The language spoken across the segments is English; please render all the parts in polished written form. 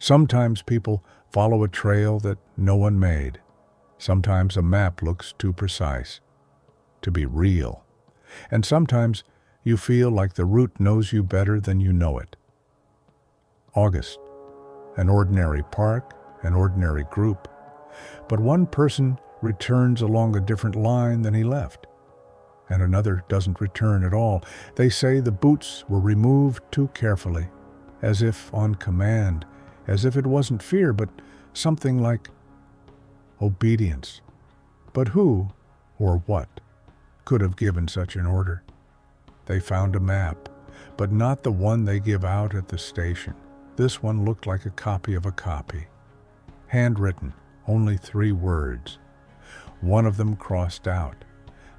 Sometimes people follow a trail that no one made. Sometimes a map looks too precise to be real. And sometimes you feel like the route knows you better than you know it. August. An ordinary park, an ordinary group. But one person returns along a different line than he left, and another doesn't return at all. They say the boots were removed too carefully, as if on command, as if it wasn't fear, but something like obedience. But who, or what, could have given such an order? They found a map, but not the one they give out at the station. This one looked like a copy of a copy. Handwritten, only 3 words. One of them crossed out.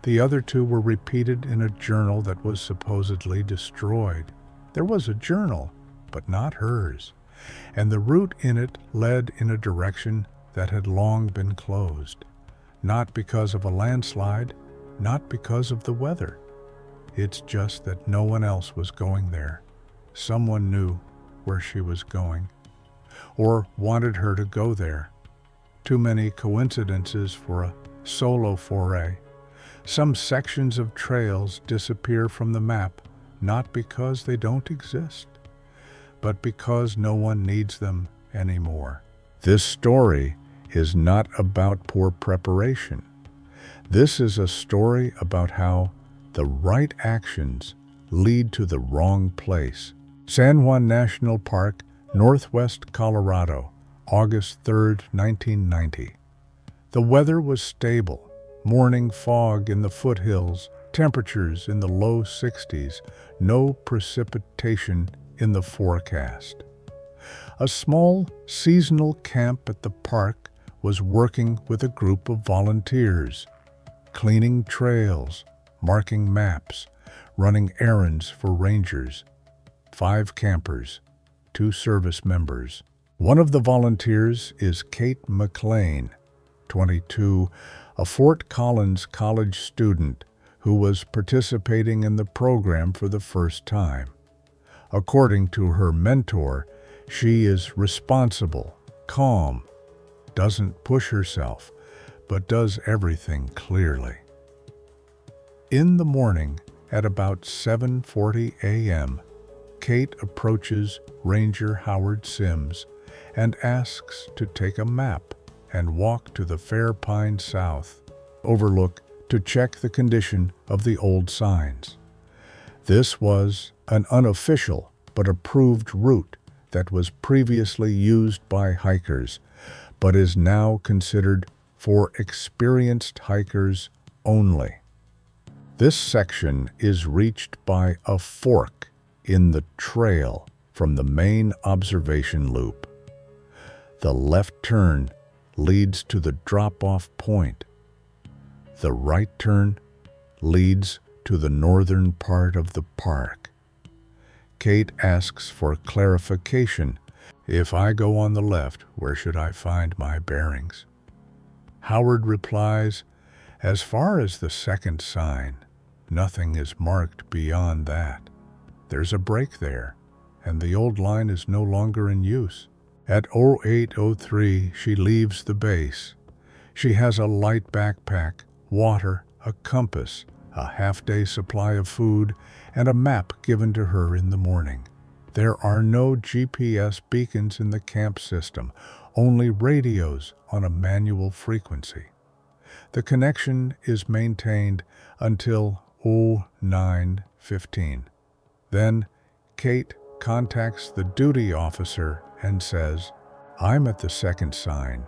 The other 2 were repeated in a journal that was supposedly destroyed. There was a journal, but not hers, and the route in it led in a direction that had long been closed. Not because of a landslide, not because of the weather. It's just that no one else was going there. Someone knew where she was going, or wanted her to go there. Too many coincidences for a solo foray. Some sections of trails disappear from the map, not because they don't exist, but because no one needs them anymore. This story is not about poor preparation. This is a story about how the right actions lead to the wrong place. San Juan National Park, Northwest Colorado, August 3, 1990. The weather was stable. Morning fog in the foothills, temperatures in the low 60s, no precipitation in the forecast. A small seasonal camp at the park was working with a group of volunteers, cleaning trails, marking maps, running errands for rangers. 5 campers, 2 service members. One of the volunteers is Kate McLean, 22, a Fort Collins college student who was participating in the program for the first time. According to her mentor, she is responsible, calm, doesn't push herself, but does everything clearly. In the morning, at about 7:40 a.m., Kate approaches Ranger Howard Sims and asks to take a map and walk to the Fair Pine South overlook to check the condition of the old signs. This was an unofficial but approved route that was previously used by hikers, but is now considered for experienced hikers only. This section is reached by a fork in the trail from the main observation loop. The left turn leads to the drop-off point. The right turn leads to the northern part of the park. Kate asks for clarification. If I go on the left, where should I find my bearings? Howard replies, as far as the second sign, nothing is marked beyond that. There's a break there, and the old line is no longer in use. At 08:03, she leaves the base. She has a light backpack, water, a compass, a half-day supply of food, and a map given to her in the morning. There are no GPS beacons in the camp system, only radios on a manual frequency. The connection is maintained until 09:15. Then Kate contacts the duty officer and says, I'm at the second sign.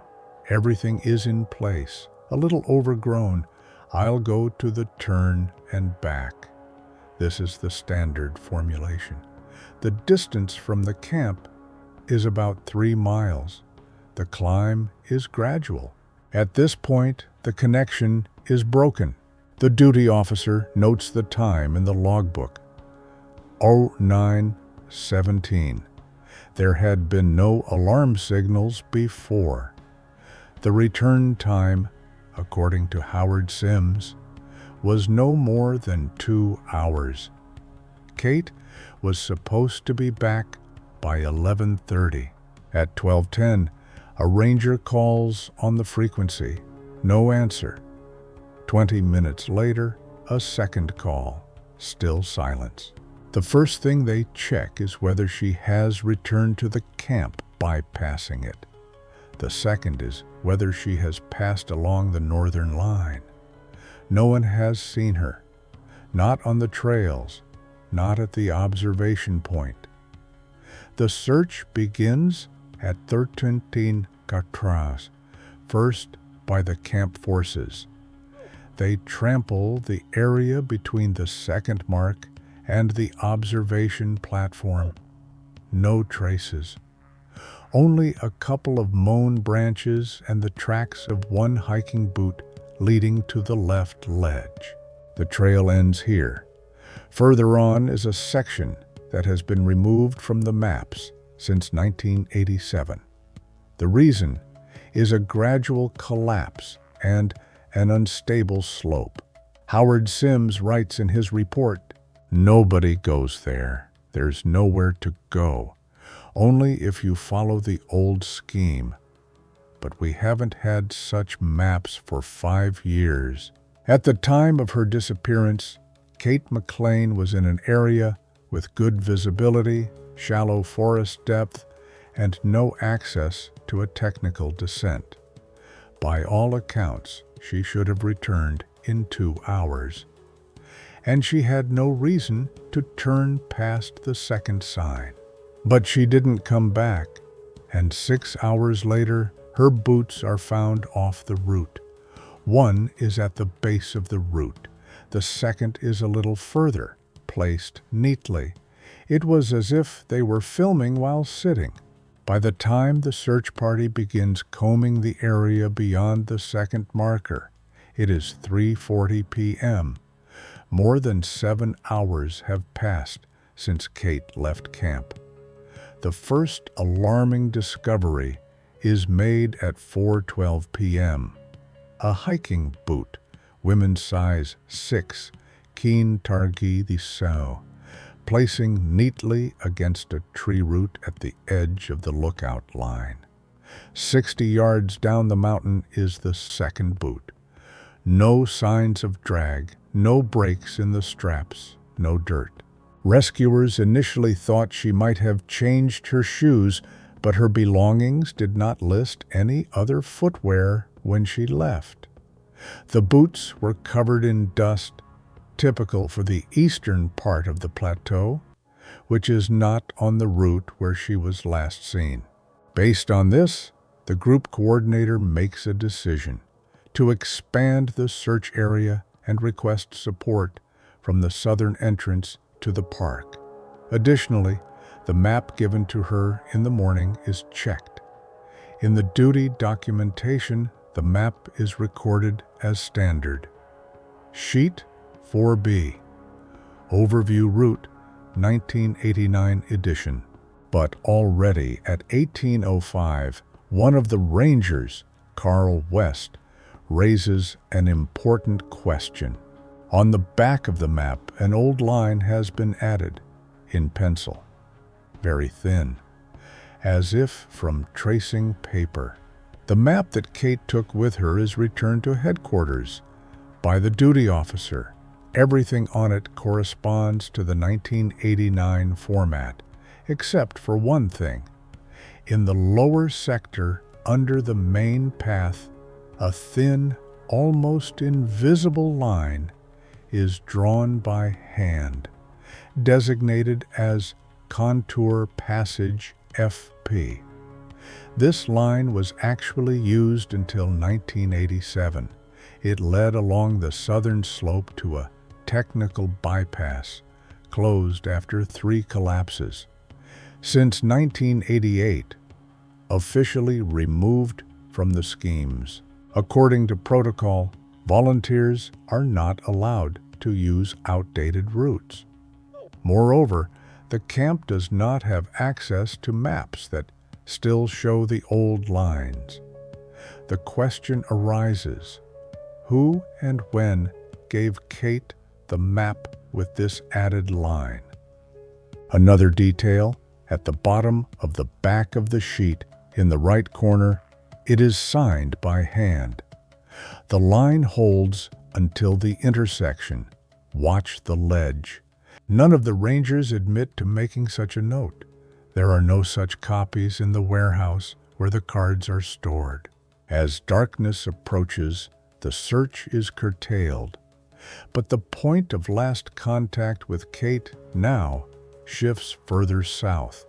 Everything is in place, a little overgrown. I'll go to the turn and back. This is the standard formulation. The distance from the camp is about 3 miles. The climb is gradual. At this point, the connection is broken. The duty officer notes the time in the logbook. 09:17. There had been no alarm signals before. The return time, according to Howard Sims, was no more than 2 hours. Kate was supposed to be back by 11:30. At 12:10, a ranger calls on the frequency. No answer. 20 minutes later, a second call. Still silence. The first thing they check is whether she has returned to the camp, bypassing it. The second is whether she has passed along the northern line. No one has seen her. Not on the trails, not at the observation point. The search begins at 13:4, first by the camp forces. They trample the area between the second mark and the observation platform. No traces. Only a couple of mown branches and the tracks of one hiking boot leading to the left ledge. The trail ends here. Further on is a section that has been removed from the maps since 1987. The reason is a gradual collapse and an unstable slope. Howard Sims writes in his report, "Nobody goes there. There's nowhere to go. Only if you follow the old scheme. But we haven't had such maps for 5 years." At the time of her disappearance, Kate McLean was in an area with good visibility, shallow forest depth, and no access to a technical descent. By all accounts, she should have returned in 2 hours. And she had no reason to turn past the second sign. But she didn't come back, and 6 hours later, her boots are found off the route. One is at the base of the route. The second is a little further, placed neatly. It was as if they were filming while sitting. By the time the search party begins combing the area beyond the second marker, it is 3:40 p.m. More than 7 hours have passed since Kate left camp. The first alarming discovery is made at 4:12 p.m. A hiking boot, women's size 6, Keen Targi the Sow, placing neatly against a tree root at the edge of the lookout line. 60 yards down the mountain is the second boot. No signs of drag, no breaks in the straps, no dirt. Rescuers initially thought she might have changed her shoes, but her belongings did not list any other footwear when she left. The boots were covered in dust, typical for the eastern part of the plateau, which is not on the route where she was last seen. Based on this, the group coordinator makes a decision to expand the search area and request support from the southern entrance to the park. Additionally, the map given to her in the morning is checked. In the duty documentation, the map is recorded as standard. Sheet 4B, Overview Route, 1989 edition. But already at 18:05, one of the rangers, Carl West, raises an important question. On the back of the map, an old line has been added, in pencil, very thin, as if from tracing paper. The map that Kate took with her is returned to headquarters by the duty officer. Everything on it corresponds to the 1989 format, except for one thing. In the lower sector, under the main path, a thin, almost invisible line is drawn by hand, designated as Contour Passage FP. This line was actually used until 1987. It led along the southern slope to a technical bypass, closed after 3 collapses. Since 1988, officially removed from the schemes. According to protocol, volunteers are not allowed to use outdated routes. Moreover, the camp does not have access to maps that still show the old lines. The question arises, who and when gave Kate the map with this added line? Another detail, At the bottom of the back of the sheet, in the right corner, it is signed by hand. The line holds until the intersection. Watch the ledge. None of the rangers admit to making such a note. There are no such copies in the warehouse where the cards are stored. As darkness approaches, the search is curtailed. But the point of last contact with Kate now shifts further south.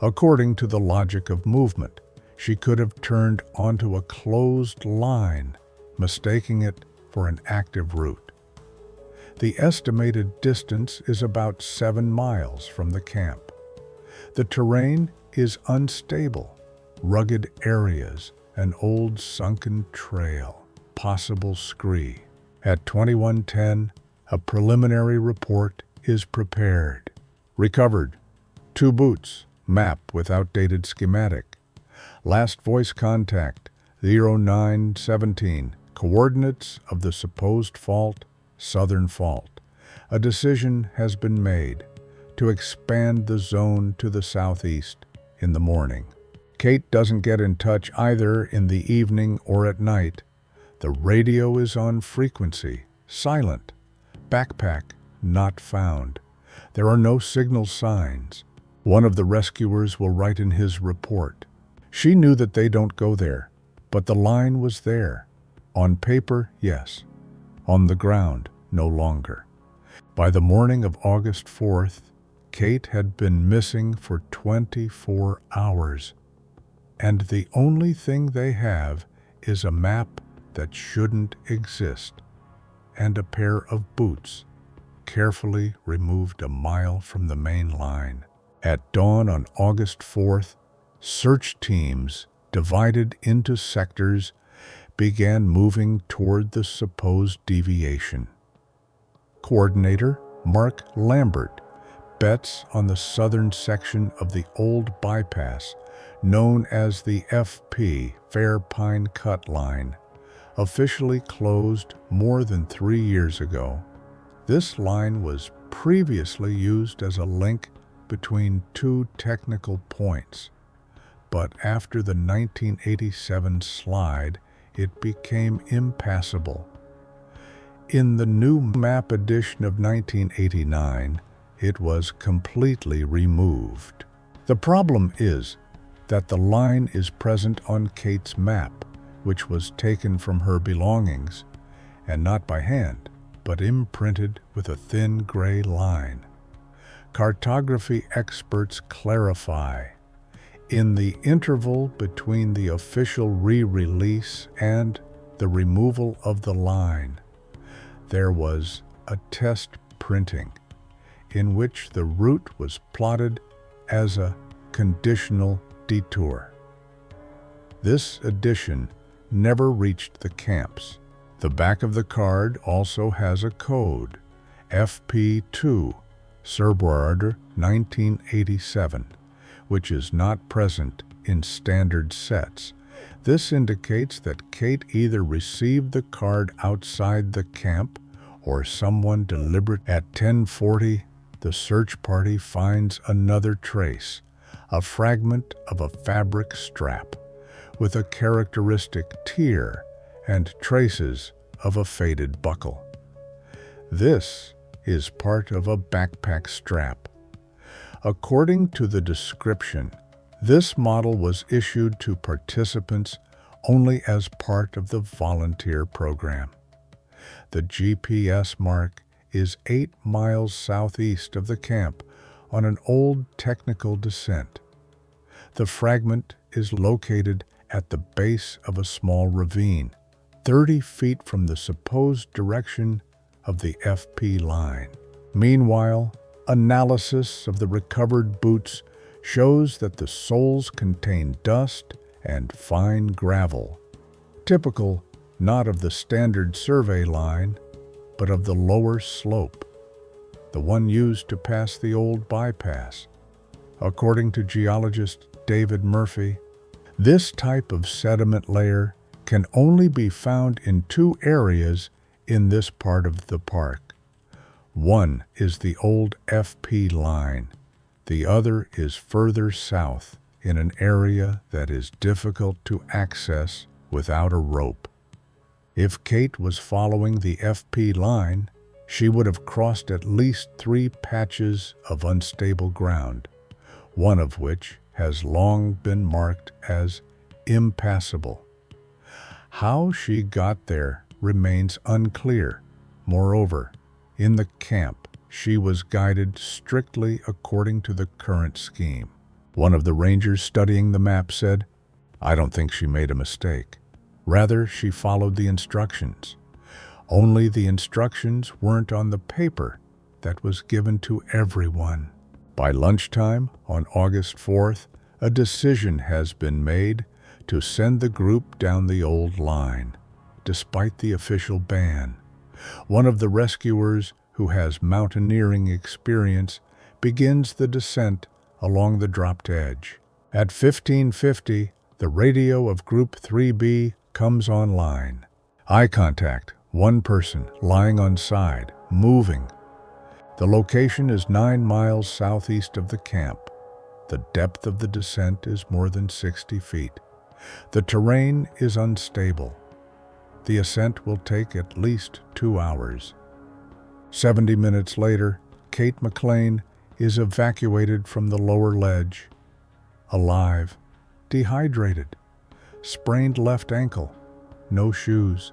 According to the logic of movement, she could have turned onto a closed line, mistaking it for an active route. The estimated distance is about 7 miles from the camp. The terrain is unstable, rugged areas, an old sunken trail, possible scree. At 21:10, a preliminary report is prepared. Recovered: 2 boots, map with outdated schematic. Last voice contact: 0917. Coordinates of the supposed fault: Southern Fault. A decision has been made to expand the zone to the southeast in the morning. Kate doesn't get in touch either in the evening or at night. The radio is on frequency, silent. Backpack not found. There are no signal signs. One of the rescuers will write in his report: she knew that they don't go there, but the line was there. On paper, yes. On the ground, no longer. By the morning of August 4th, Kate had been missing for 24 hours. And the only thing they have is a map that shouldn't exist, and a pair of boots, carefully removed a mile from the main line. At dawn on August 4th, search teams, divided into sectors, began moving toward the supposed deviation. Coordinator Mark Lambert bets on the southern section of the old bypass, known as the FP, Fair Pine Cut Line, officially closed more than 3 years ago. This line was previously used as a link between 2 technical points, but after the 1987 slide, it became impassable. In the new map edition of 1989, it was completely removed. The problem is that the line is present on Kate's map, which was taken from her belongings, and not by hand, but imprinted with a thin gray line. Cartography experts clarify: in the interval between the official re-release and the removal of the line, there was a test printing in which the route was plotted as a conditional detour. This edition never reached the camps. The back of the card also has a code, FP2, February 1987, which is not present in standard sets. This indicates that Kate either received the card outside the camp or someone deliberate. At 10:40, the search party finds another trace, a fragment of a fabric strap with a characteristic tear and traces of a faded buckle. This is part of a backpack strap. According to the description, this model was issued to participants only as part of the volunteer program. The GPS mark is 8 miles southeast of the camp on an old technical descent. The fragment is located at the base of a small ravine, 30 feet from the supposed direction of the FP line. Meanwhile, analysis of the recovered boots shows that the soles contain dust and fine gravel, typical not of the standard survey line, but of the lower slope, the one used to pass the old bypass. According to geologist David Murphy, this type of sediment layer can only be found in 2 areas in this part of the park. One is the old FP line, The other is further south in an area that is difficult to access without a rope. If Kate was following the FP line, she would have crossed at least 3 patches of unstable ground, one of which has long been marked as impassable. How she got there remains unclear. Moreover, in the camp, she was guided strictly according to the current scheme. One of the rangers studying the map said, "I don't think she made a mistake. Rather, she followed the instructions. Only the instructions weren't on the paper that was given to everyone." By lunchtime on August 4th, a decision has been made to send the group down the old line, despite the official ban. One of the rescuers, who has mountaineering experience, begins the descent along the dropped edge. At 15:50, the radio of Group 3B comes online. Eye contact, one person lying on side, moving. The location is 9 miles southeast of the camp. The depth of the descent is more than 60 feet. The terrain is unstable. The ascent will take at least 2 hours. 70 minutes later, Kate McLean is evacuated from the lower ledge. Alive, dehydrated, sprained left ankle, no shoes.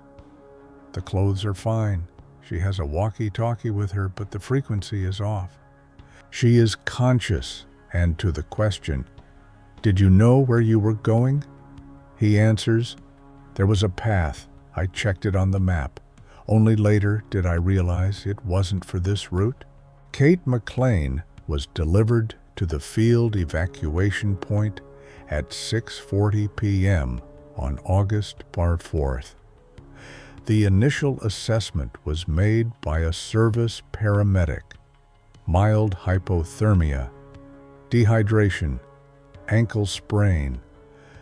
The clothes are fine. She has a walkie-talkie with her, but the frequency is off. She is conscious, and to the question, "Did you know where you were going?" he answers, "There was a path. I checked it on the map. Only later did I realize it wasn't for this route." Kate McLean was delivered to the field evacuation point at 6:40 p.m. on August 4th. The initial assessment was made by a service paramedic: mild hypothermia, dehydration, ankle sprain,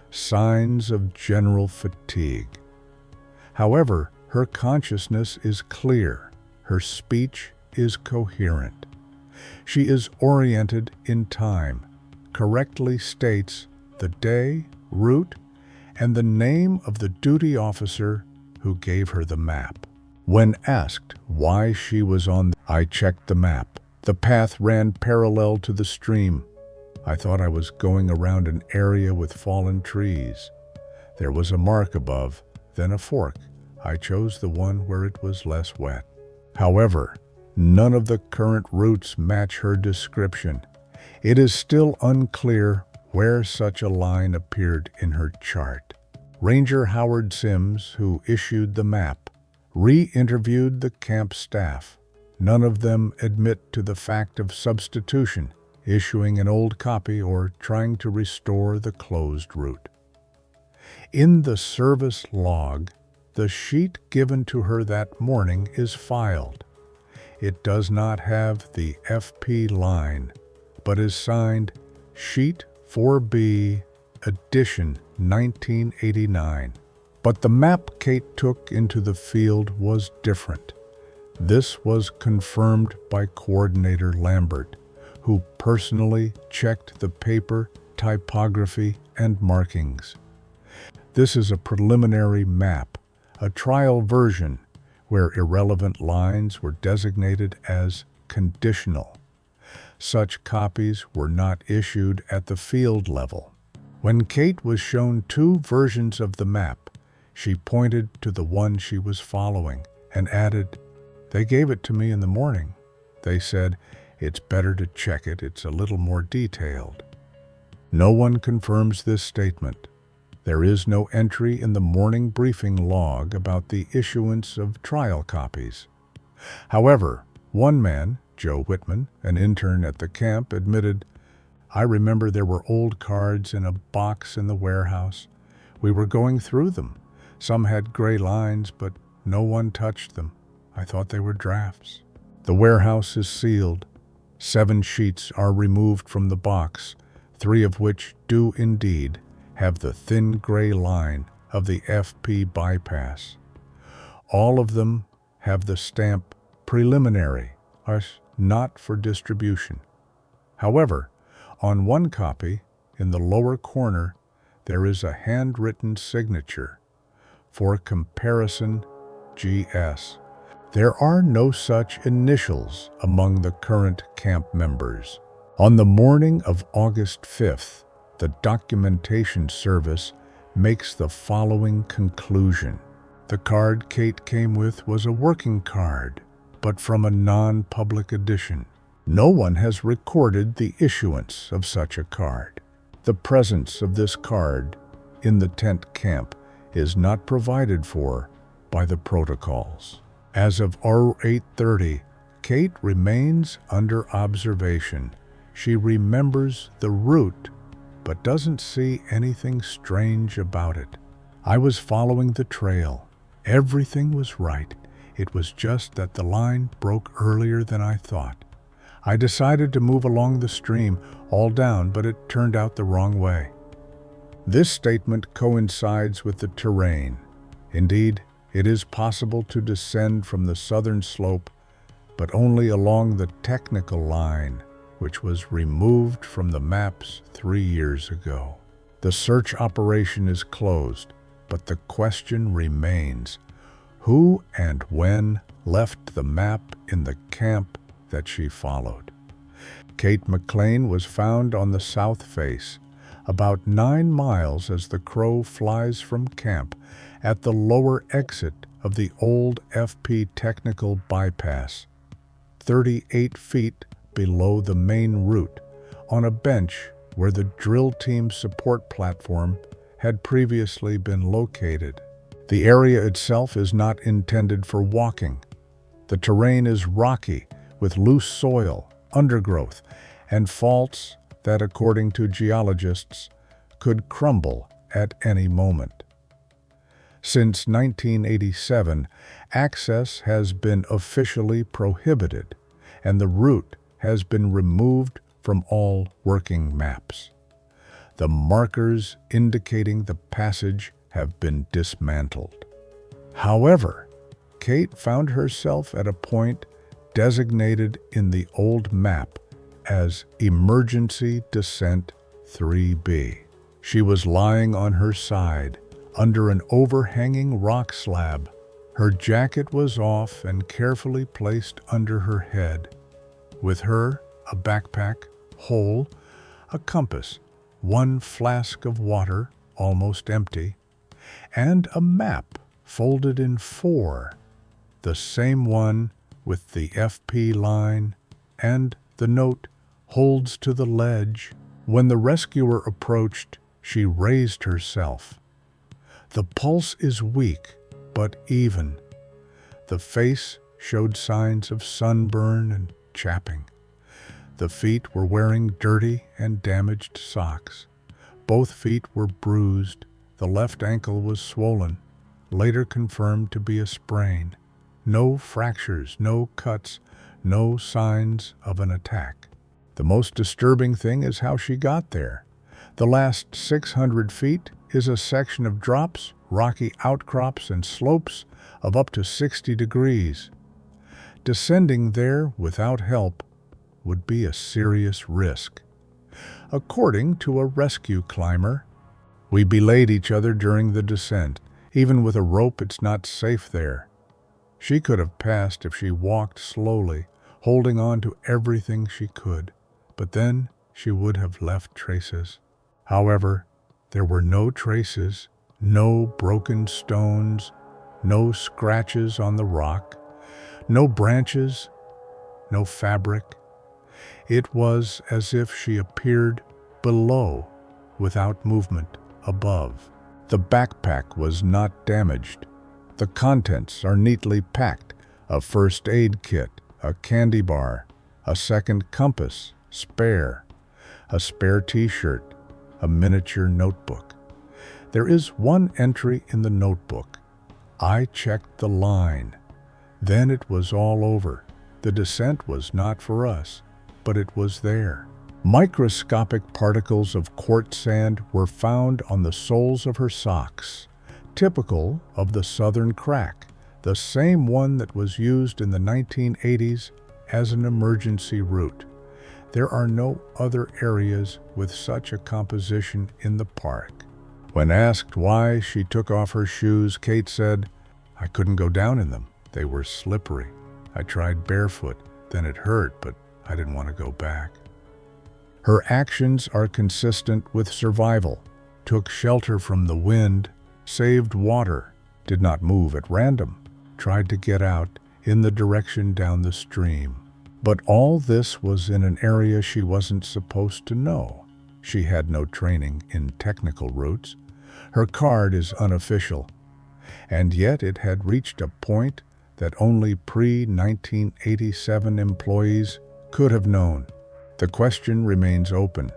signs of general fatigue. However, her consciousness is clear, her speech is coherent. She is oriented in time, correctly states the day, route, and the name of the duty officer who gave her the map. When asked why she was I checked the map. The path ran parallel to the stream. I thought I was going around an area with fallen trees. There was a mark above, then a fork. I chose the one where it was less wet. However, none of the current routes match her description. It is still unclear where such a line appeared in her chart. Ranger Howard Sims, who issued the map, re-interviewed the camp staff. None of them admit to the fact of substitution, issuing an old copy, or trying to restore the closed route. In the service log, the sheet given to her that morning is filed. It does not have the FP line, but is signed Sheet 4B, Edition 1989. But the map Kate took into the field was different. This was confirmed by Coordinator Lambert, who personally checked the paper, typography, and markings. This is a preliminary map, a trial version where irrelevant lines were designated as conditional. Such copies were not issued at the field level. When Kate was shown 2 versions of the map, she pointed to the one she was following and added, "They gave it to me in the morning. They said, it's better to check it, it's a little more detailed." No one confirms this statement. There is no entry in the morning briefing log about the issuance of trial copies. However, one man, Joe Whitman, an intern at the camp, admitted, "I remember there were old cards in a box in the warehouse. We were going through them. Some had gray lines, but no one touched them. I thought they were drafts." The warehouse is sealed. 7 sheets are removed from the box, 3 of which do indeed have the thin gray line of the FP bypass. All of them have the stamp preliminary, not for distribution. However, On one copy, in the lower corner, there is a handwritten signature, "For comparison, GS." There are no such initials among the current camp members. On the morning of August 5th, the documentation service makes the following conclusion. The card Kate came with was a working card, but from a non-public edition. No one has recorded the issuance of such a card. The presence of this card in the tent camp is not provided for by the protocols. As of 08:30, Kate remains under observation. She remembers the route, but doesn't see anything strange about it. I was following the trail. Everything was right. It was just that the line broke earlier than I thought. I decided to move along the stream, all down, but it turned out the wrong way. This statement coincides with the terrain. Indeed, it is possible to descend from the southern slope, but only along the technical line, which was removed from the maps 3 years ago. The search operation is closed, but the question remains: who and when left the map in the camp that she followed? Kate McLean was found on the south face, about 9 miles as the crow flies from camp at the lower exit of the old FP technical bypass, 38 feet below the main route, on a bench where the drill team support platform had previously been located. The area itself is not intended for walking. The terrain is rocky, with loose soil, undergrowth, and faults that, according to geologists, could crumble at any moment. Since 1987, access has been officially prohibited, and the route has been removed from all working maps. The markers indicating the passage have been dismantled. However, Kate found herself at a point designated in the old map as Emergency Descent 3B. She was lying on her side under an overhanging rock slab. Her jacket was off and carefully placed under her head. With her, a backpack, whole, a compass, 1 flask of water, almost empty, and a map folded in 4, the same one with the FP line and the note "holds to the ledge." When the rescuer approached, she raised herself. The pulse is weak, but even. The face showed signs of sunburn and chapping. The feet were wearing dirty and damaged socks. Both feet were bruised. The left ankle was swollen, later confirmed to be a sprain. No fractures, no cuts, no signs of an attack. The most disturbing thing is how she got there. The last 600 feet is a section of drops, rocky outcrops, and slopes of up to 60 degrees. Descending there without help would be a serious risk. According to a rescue climber, "We belayed each other during the descent. Even with a rope, it's not safe there." She could have passed if she walked slowly, holding on to everything she could, but then she would have left traces. However, there were no traces, no broken stones, no scratches on the rock, no branches, no fabric. It was as if she appeared below without movement above. The backpack was not damaged. The contents are neatly packed: a first aid kit, a candy bar, a second compass, spare, a spare t-shirt, a miniature notebook. There is one entry in the notebook: "I checked the line. Then it was all over. The descent was not for us, but it was there." Microscopic particles of quartz sand were found on the soles of her socks, typical of the southern crack, the same one that was used in the 1980s as an emergency route. There are no other areas with such a composition in the park. When asked why she took off her shoes, Kate said, "I couldn't go down in them. They were slippery. I tried barefoot, then it hurt, but I didn't want to go back." Her actions are consistent with survival. Took shelter from the wind, saved water, did not move at random, tried to get out in the direction down the stream. But all this was in an area she wasn't supposed to know. She had no training in technical routes. Her card is unofficial, and yet it had reached a point that only pre-1987 employees could have known. The question remains open.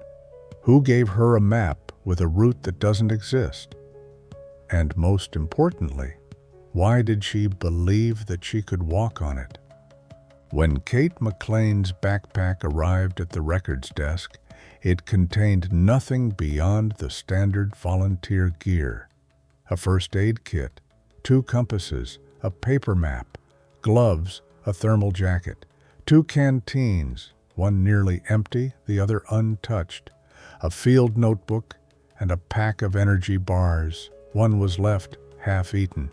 Who gave her a map with a route that doesn't exist? And most importantly, why did she believe that she could walk on it? When Kate McLean's backpack arrived at the records desk, it contained nothing beyond the standard volunteer gear: a first aid kit, 2 compasses, a paper map, gloves, a thermal jacket, 2 canteens, one nearly empty, the other untouched, a field notebook, and a pack of energy bars. One was left half-eaten.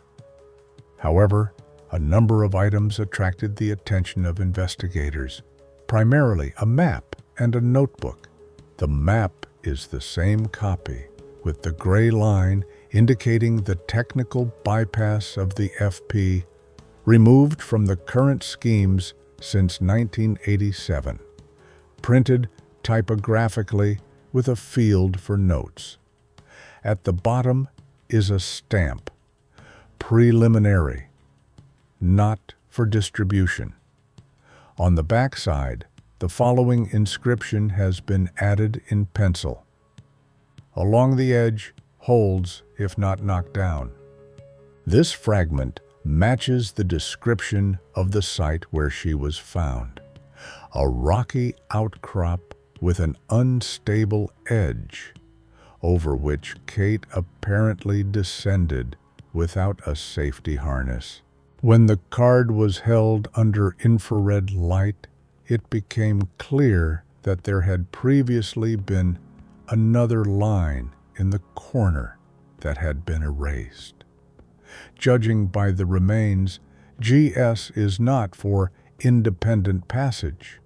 However, a number of items attracted the attention of investigators, primarily a map and a notebook. The map is the same copy, with the gray line indicating the technical bypass of the FP, removed from the current schemes since 1987, printed typographically with a field for notes. At the bottom is a stamp: preliminary, not for distribution. On the backside, the following inscription has been added in pencil: "Along the edge, holds if not knocked down." This fragment matches the description of the site where she was found: a rocky outcrop with an unstable edge, over which Kate apparently descended without a safety harness. When the card was held under infrared light, it became clear that there had previously been another line in the corner that had been erased. Judging by the remains, GS is not for independent passage.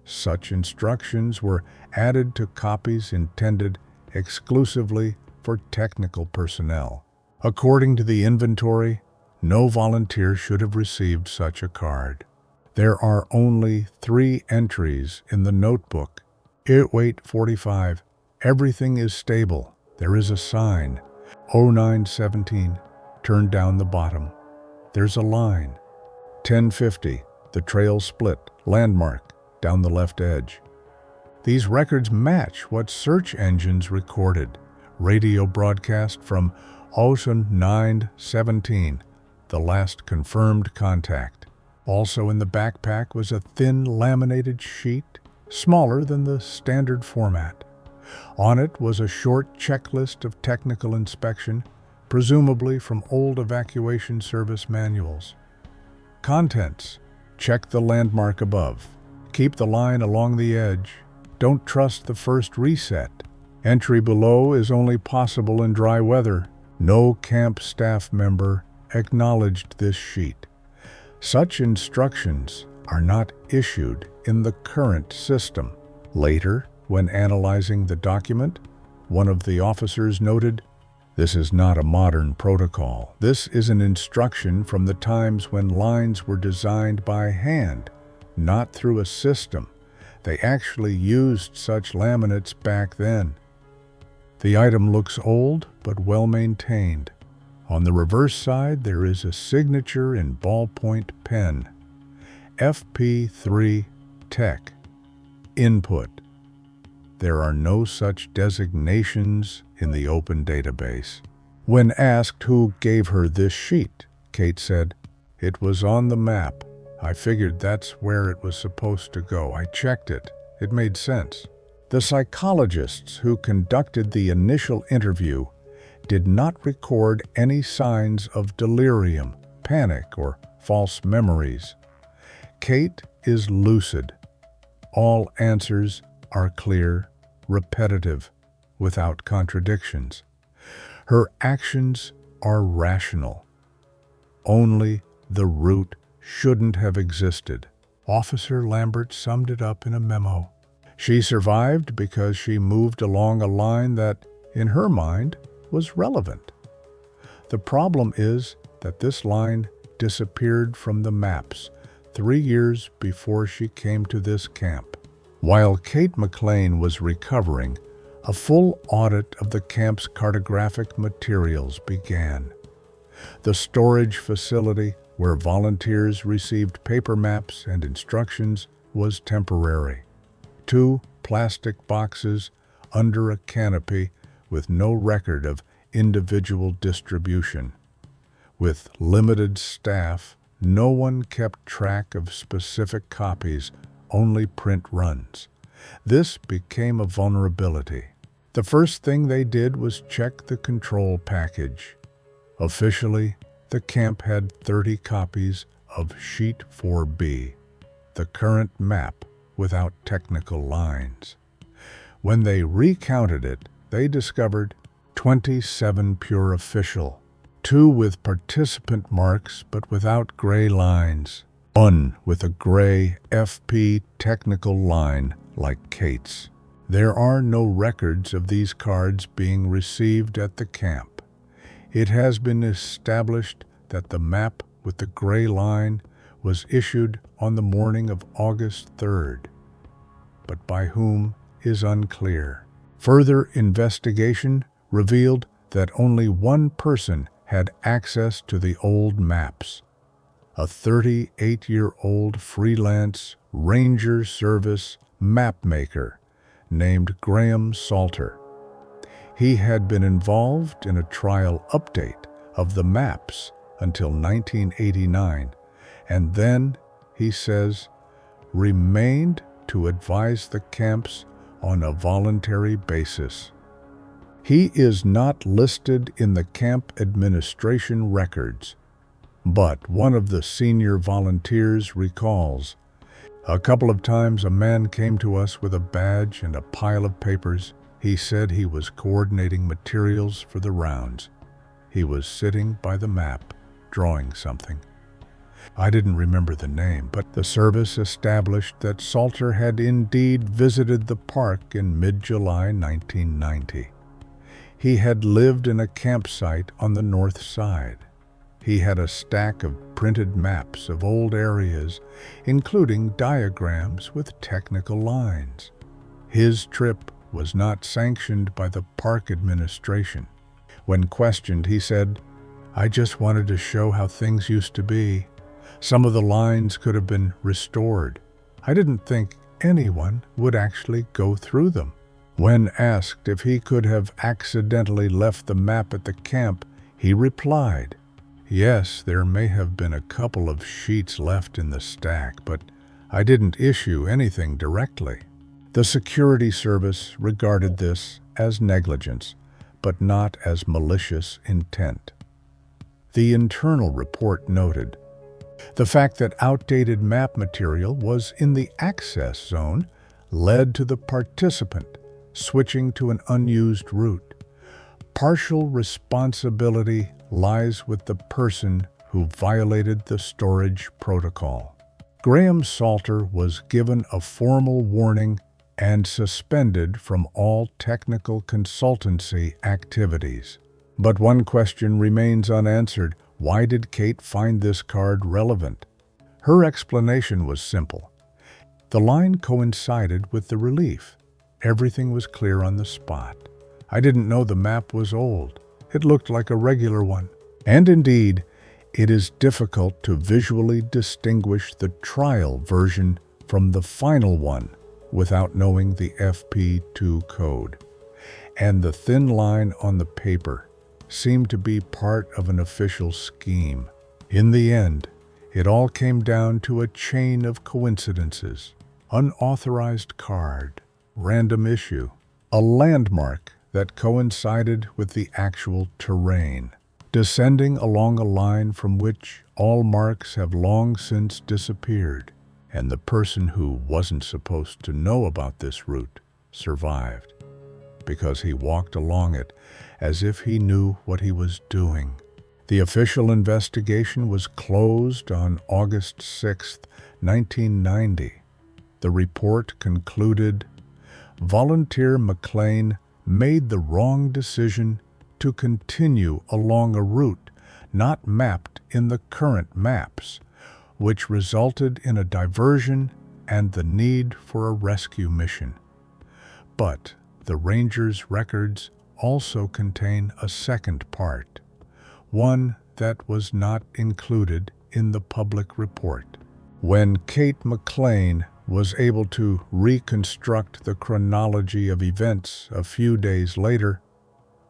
Such instructions were added to copies intended exclusively for technical personnel. According to the inventory, no volunteer should have received such a card. There are only 3 entries in the notebook. Weight 45. Everything is stable. There is a sign. 0917. Turn down the bottom. There's a line. 1050. The trail split. Landmark down the left edge. These records match what search engines recorded. Radio broadcast from Ocean 917, the last confirmed contact. Also in the backpack was a thin laminated sheet, smaller than the standard format. On it was a short checklist of technical inspection, presumably from old evacuation service manuals. Contents: check the landmark above. Keep the line along the edge. Don't trust the first reset. Entry below is only possible in dry weather. No camp staff member acknowledged this sheet. Such instructions are not issued in the current system. Later, when analyzing the document, one of the officers noted, "This is not a modern protocol. This is an instruction from the times when lines were designed by hand, not through a system. They actually used such laminates back then." The item looks old but well maintained. On the reverse side, there is a signature in ballpoint pen: FP3 Tech. Input. There are no such designations in the open database. When asked who gave her this sheet, Kate said, "It was on the map. I figured that's where it was supposed to go. I checked it. It made sense." The psychologists who conducted the initial interview did not record any signs of delirium, panic, or false memories. Kate is lucid. All answers are clear, repetitive, without contradictions. Her actions are rational. Only the route shouldn't have existed. Officer Lambert summed it up in a memo. She survived because she moved along a line that, in her mind, was relevant. The problem is that this line disappeared from the maps 3 years before she came to this camp. While Kate McLean was recovering, a full audit of the camp's cartographic materials began. The storage facility where volunteers received paper maps and instructions was temporary. 2 plastic boxes under a canopy with no record of individual distribution. With limited staff, no one kept track of specific copies, only print runs. This became a vulnerability. The first thing they did was check the control package. Officially, the camp had 30 copies of Sheet 4B, the current map without technical lines. When they recounted it, they discovered 27 pure official, 2 with participant marks but without gray lines, 1 with a gray FP technical line like Kate's. There are no records of these cards being received at the camp. It has been established that the map with the gray line was issued on the morning of August 3rd, but by whom is unclear. Further investigation revealed that only one person had access to the old maps, a 38-year-old freelance Ranger Service mapmaker named Graham Salter. He had been involved in a trial update of the maps until 1989, and then, he says, remained to advise the camps on a voluntary basis. He is not listed in the camp administration records, but one of the senior volunteers recalls, "A couple of times a man came to us with a badge and a pile of papers. He said he was coordinating materials for the rounds. He was sitting by the map, drawing something. I didn't remember the name, but the service established that Salter had indeed visited the park in mid-July 1990. He had lived in a campsite on the north side. He had a stack of printed maps of old areas, including diagrams with technical lines. His trip was not sanctioned by the park administration. When questioned, he said, "I just wanted to show how things used to be. Some of the lines could have been restored. I didn't think anyone would actually go through them." When asked if he could have accidentally left the map at the camp, he replied, "Yes, there may have been a couple of sheets left in the stack, but I didn't issue anything directly." The security service regarded this as negligence, but not as malicious intent. The internal report noted, the fact that outdated map material was in the access zone led to the participant switching to an unused route. Partial responsibility lies with the person who violated the storage protocol. Graham Salter was given a formal warning and suspended from all technical consultancy activities. But one question remains unanswered. Why did Kate find this card relevant? Her explanation was simple. The line coincided with the relief. Everything was clear on the spot. I didn't know the map was old. It looked like a regular one. And indeed, it is difficult to visually distinguish the trial version from the final one without knowing the FP2 code. And the thin line on the paper seemed to be part of an official scheme. In the end, it all came down to a chain of coincidences. Unauthorized card, random issue, a landmark that coincided with the actual terrain, descending along a line from which all marks have long since disappeared. And the person who wasn't supposed to know about this route survived, because he walked along it as if he knew what he was doing. The official investigation was closed on August 6, 1990. The report concluded, volunteer McLean made the wrong decision to continue along a route not mapped in the current maps, which resulted in a diversion and the need for a rescue mission. But the Rangers' records also contain a second part, one that was not included in the public report. When Kate McLean was able to reconstruct the chronology of events a few days later,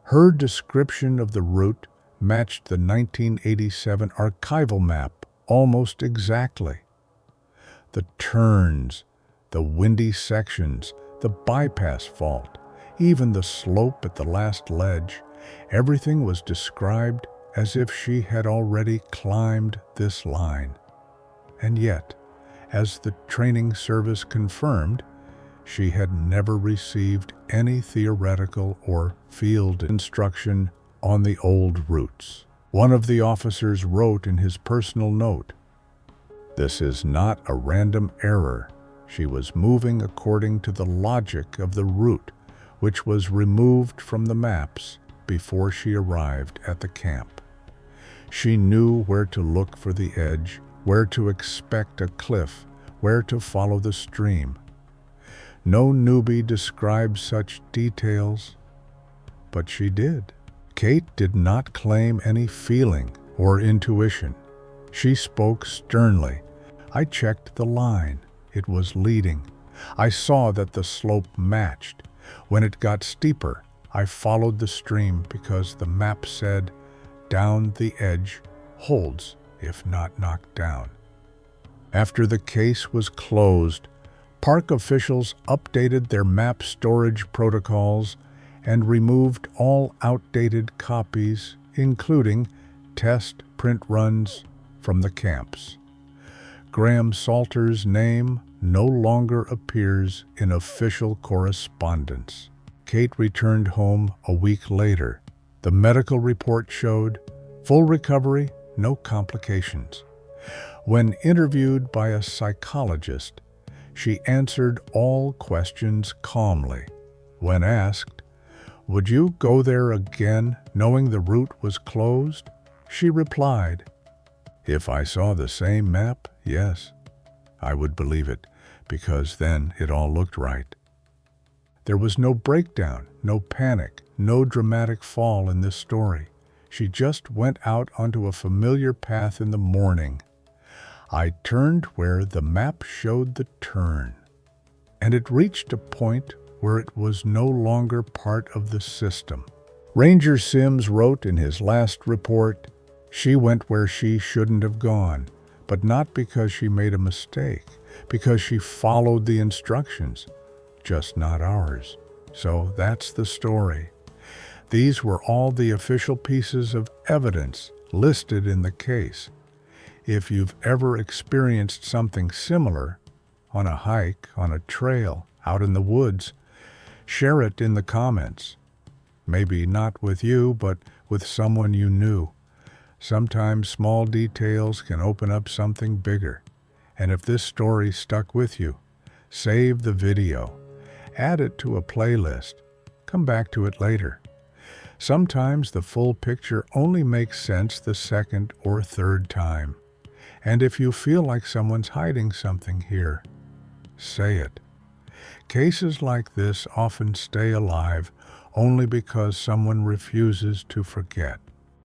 her description of the route matched the 1987 archival map almost exactly. The turns, the windy sections, the bypass fault, even the slope at the last ledge, everything was described as if she had already climbed this line. And yet, as the training service confirmed, she had never received any theoretical or field instruction on the old routes. One of the officers wrote in his personal note, "This is not a random error. She was moving according to the logic of the route, which was removed from the maps before she arrived at the camp. She knew where to look for the edge, where to expect a cliff, where to follow the stream. No newbie describes such details, but she did." Kate did not claim any feeling or intuition. She spoke sternly. "I checked the line. It was leading. I saw that the slope matched. When it got steeper, I followed the stream because the map said, 'Down the edge, holds if not knocked down.'" After the case was closed, park officials updated their map storage protocols and removed all outdated copies, including test print runs, from the camps. Graham Salter's name no longer appears in official correspondence. Kate returned home a week later. The medical report showed full recovery, no complications. When interviewed by a psychologist, she answered all questions calmly. When asked, "Would you go there again knowing the route was closed?" she replied, "If I saw the same map, yes, I would believe it, because then it all looked right." There was no breakdown, no panic, no dramatic fall in this story. She just went out onto a familiar path in the morning. "I turned where the map showed the turn, and it reached a point where it was no longer part of the system." Ranger Sims wrote in his last report, "She went where she shouldn't have gone, but not because she made a mistake, because she followed the instructions, just not ours." So that's the story. These were all the official pieces of evidence listed in the case. If you've ever experienced something similar, on a hike, on a trail, out in the woods, share it in the comments. Maybe not with you, but with someone you knew. Sometimes small details can open up something bigger. And if this story stuck with you, save the video. Add it to a playlist. Come back to it later. Sometimes the full picture only makes sense the second or third time. And if you feel like someone's hiding something here, say it. Cases like this often stay alive only because someone refuses to forget.